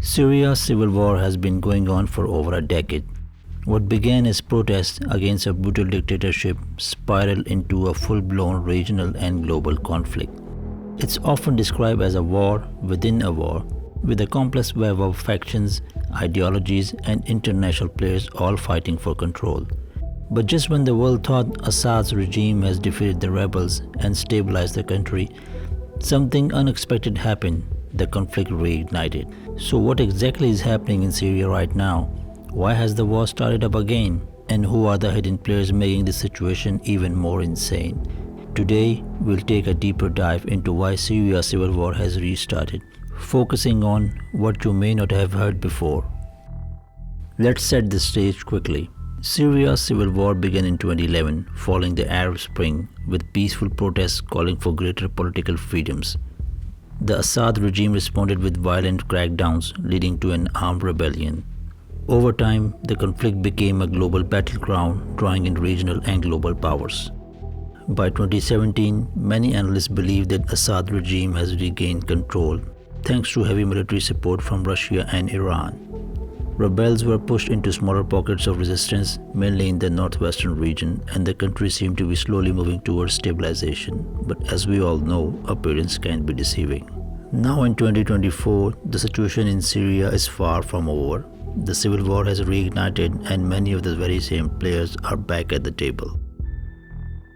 Syria's civil war has been going on for over a decade. What began as protests against a brutal dictatorship spiraled into a full-blown regional and global conflict. It's often described as a war within a war, with a complex web of factions, ideologies, and international players all fighting for control. But just when the world thought Assad's regime has defeated the rebels and stabilized the country, something unexpected happened. The conflict reignited. So what exactly is happening in Syria right now? Why has the war started up again? And who are the hidden players making this situation even more insane? Today, we'll take a deeper dive into why Syria's civil war has restarted, focusing on what you may not have heard before. Let's set the stage quickly. Syria's civil war began in 2011 following the Arab Spring, with peaceful protests calling for greater political freedoms. The Assad regime responded with violent crackdowns, leading to an armed rebellion. Over time, the conflict became a global battleground, drawing in regional and global powers. By 2017, many analysts believe that Assad regime has regained control, thanks to heavy military support from Russia and Iran. Rebels were pushed into smaller pockets of resistance, mainly in the northwestern region, and the country seemed to be slowly moving towards stabilization. But as we all know, appearance can be deceiving. Now in 2024, the situation in Syria is far from over. The civil war has reignited and many of the very same players are back at the table.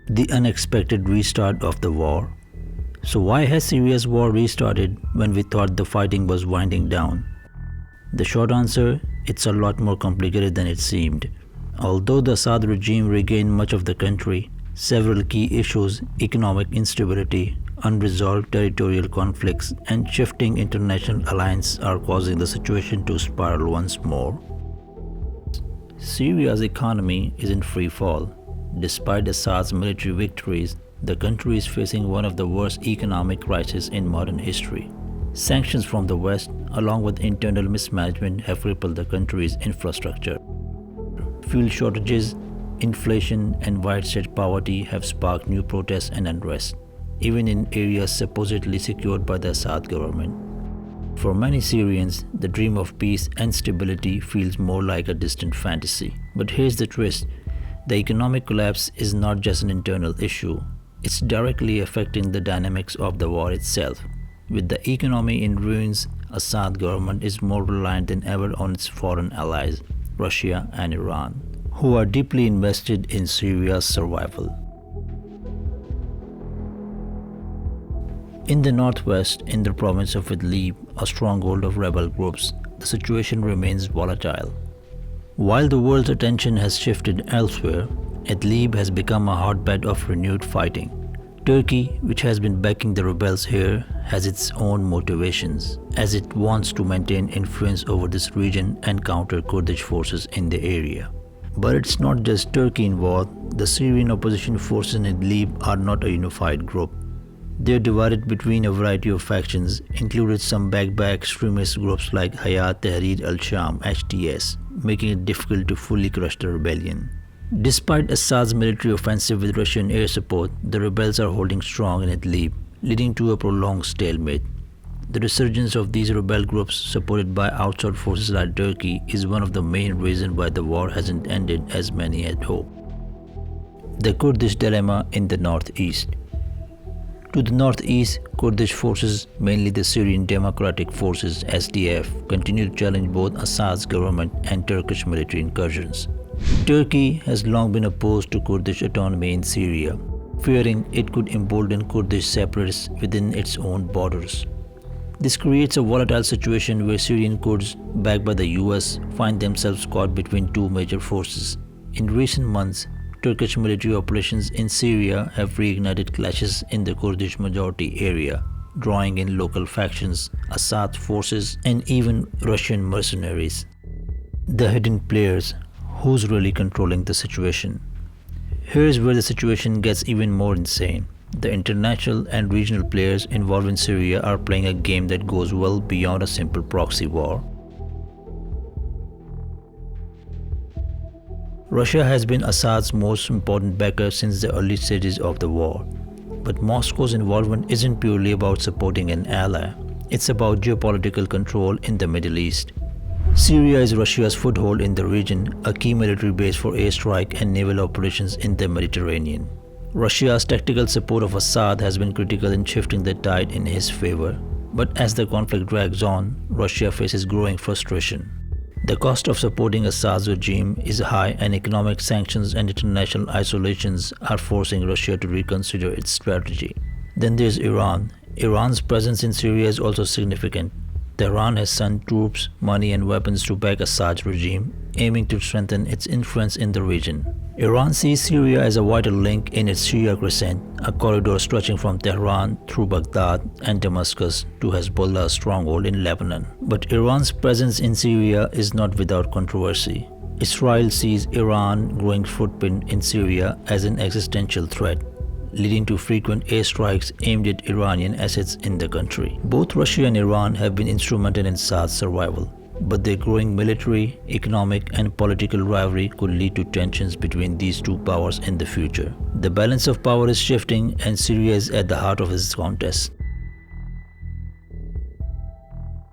The unexpected restart of the war. So why has Syria's war restarted when we thought the fighting was winding down? The short answer, it's a lot more complicated than it seemed. Although the Assad regime regained much of the country, several key issues, economic instability, unresolved territorial conflicts, and shifting international alliances are causing the situation to spiral once more. Syria's economy is in free fall. Despite Assad's military victories, the country is facing one of the worst economic crises in modern history. Sanctions from the West, along with internal mismanagement, have crippled the country's infrastructure. Fuel shortages, inflation, and widespread poverty have sparked new protests and unrest, even in areas supposedly secured by the Assad government. For many Syrians, the dream of peace and stability feels more like a distant fantasy. But here's the twist. The economic collapse is not just an internal issue, it's directly affecting the dynamics of the war itself. With the economy in ruins, Assad government is more reliant than ever on its foreign allies, Russia and Iran, who are deeply invested in Syria's survival. In the northwest, in the province of Idlib, a stronghold of rebel groups, the situation remains volatile. While the world's attention has shifted elsewhere, Idlib has become a hotbed of renewed fighting. Turkey, which has been backing the rebels here, has its own motivations, as it wants to maintain influence over this region and counter Kurdish forces in the area. But it's not just Turkey involved. The Syrian opposition forces in Idlib are not a unified group. They're divided between a variety of factions, including some backed by extremist groups like Hayat Tahrir al-Sham (HTS), making it difficult to fully crush the rebellion. Despite Assad's military offensive with Russian air support, the rebels are holding strong in Idlib, leading to a prolonged stalemate. The resurgence of these rebel groups, supported by outside forces like Turkey, is one of the main reasons why the war hasn't ended as many had hoped. The Kurdish dilemma in the northeast. To the northeast, Kurdish forces, mainly the Syrian Democratic Forces (SDF), continue to challenge both Assad's government and Turkish military incursions. Turkey has long been opposed to Kurdish autonomy in Syria, fearing it could embolden Kurdish separatists within its own borders. This creates a volatile situation where Syrian Kurds, backed by the US, find themselves caught between two major forces. In recent months, Turkish military operations in Syria have reignited clashes in the Kurdish majority area, drawing in local factions, Assad forces, and even Russian mercenaries. The hidden players. Who's really controlling the situation? Here's where the situation gets even more insane. The international and regional players involved in Syria are playing a game that goes well beyond a simple proxy war. Russia has been Assad's most important backer since the early stages of the war. But Moscow's involvement isn't purely about supporting an ally. It's about geopolitical control in the Middle East. Syria is Russia's foothold in the region, a key military base for airstrike and naval operations in the Mediterranean. Russia's tactical support of Assad has been critical in shifting the tide in his favor. But as the conflict drags on, Russia faces growing frustration. The cost of supporting Assad's regime is high, and economic sanctions and international isolations are forcing Russia to reconsider its strategy. Then there's Iran. Iran's presence in Syria is also significant. Tehran has sent troops, money and weapons to back Assad's regime, aiming to strengthen its influence in the region. Iran sees Syria as a vital link in its Shia crescent, a corridor stretching from Tehran through Baghdad and Damascus to Hezbollah's stronghold in Lebanon. But Iran's presence in Syria is not without controversy. Israel sees Iran's growing footprint in Syria as an existential threat, leading to frequent airstrikes aimed at Iranian assets in the country. Both Russia and Iran have been instrumental in Assad's survival, but their growing military, economic, and political rivalry could lead to tensions between these two powers in the future. The balance of power is shifting, and Syria is at the heart of this contest.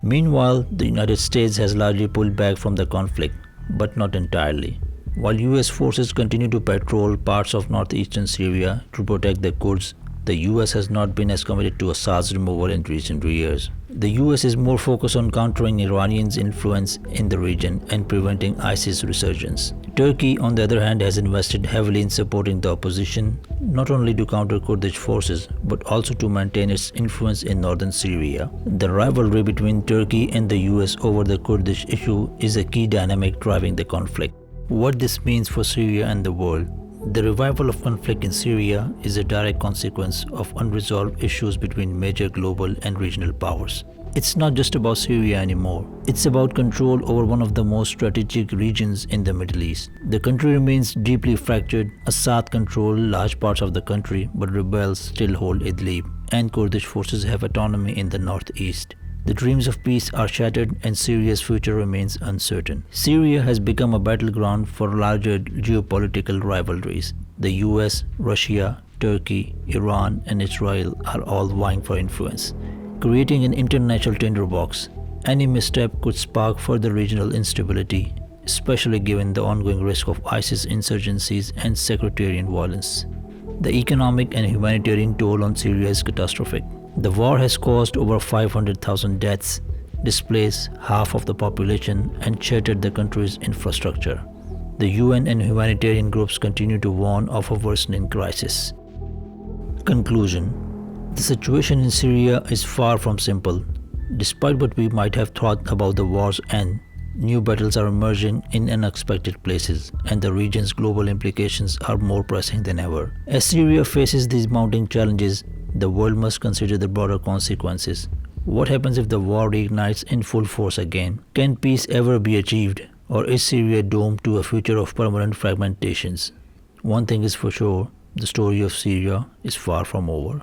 Meanwhile, the United States has largely pulled back from the conflict, but not entirely. While US forces continue to patrol parts of northeastern Syria to protect the Kurds, the US has not been as committed to Assad's removal in recent years. The US is more focused on countering Iranians' influence in the region and preventing ISIS resurgence. Turkey, on the other hand, has invested heavily in supporting the opposition, not only to counter Kurdish forces, but also to maintain its influence in northern Syria. The rivalry between Turkey and the US over the Kurdish issue is a key dynamic driving the conflict. What this means for Syria and the world. The revival of conflict in Syria is a direct consequence of unresolved issues between major global and regional powers. It's not just about Syria anymore. It's about control over one of the most strategic regions in the Middle East. The country remains deeply fractured. Assad controls large parts of the country, but rebels still hold Idlib, and Kurdish forces have autonomy in the northeast. The dreams of peace are shattered, and Syria's future remains uncertain. Syria has become a battleground for larger geopolitical rivalries. The US, Russia, Turkey, Iran, and Israel are all vying for influence, creating an international tinderbox. Any misstep could spark further regional instability, especially given the ongoing risk of ISIS insurgencies and sectarian violence. The economic and humanitarian toll on Syria is catastrophic. The war has caused over 500,000 deaths, displaced half of the population, and shattered the country's infrastructure. The UN and humanitarian groups continue to warn of a worsening crisis. Conclusion: the situation in Syria is far from simple. Despite what we might have thought about the war's end, new battles are emerging in unexpected places, and the region's global implications are more pressing than ever. As Syria faces these mounting challenges, the world must consider the broader consequences. What happens if the war reignites in full force again? Can peace ever be achieved? Or is Syria doomed to a future of permanent fragmentations? One thing is for sure, the story of Syria is far from over.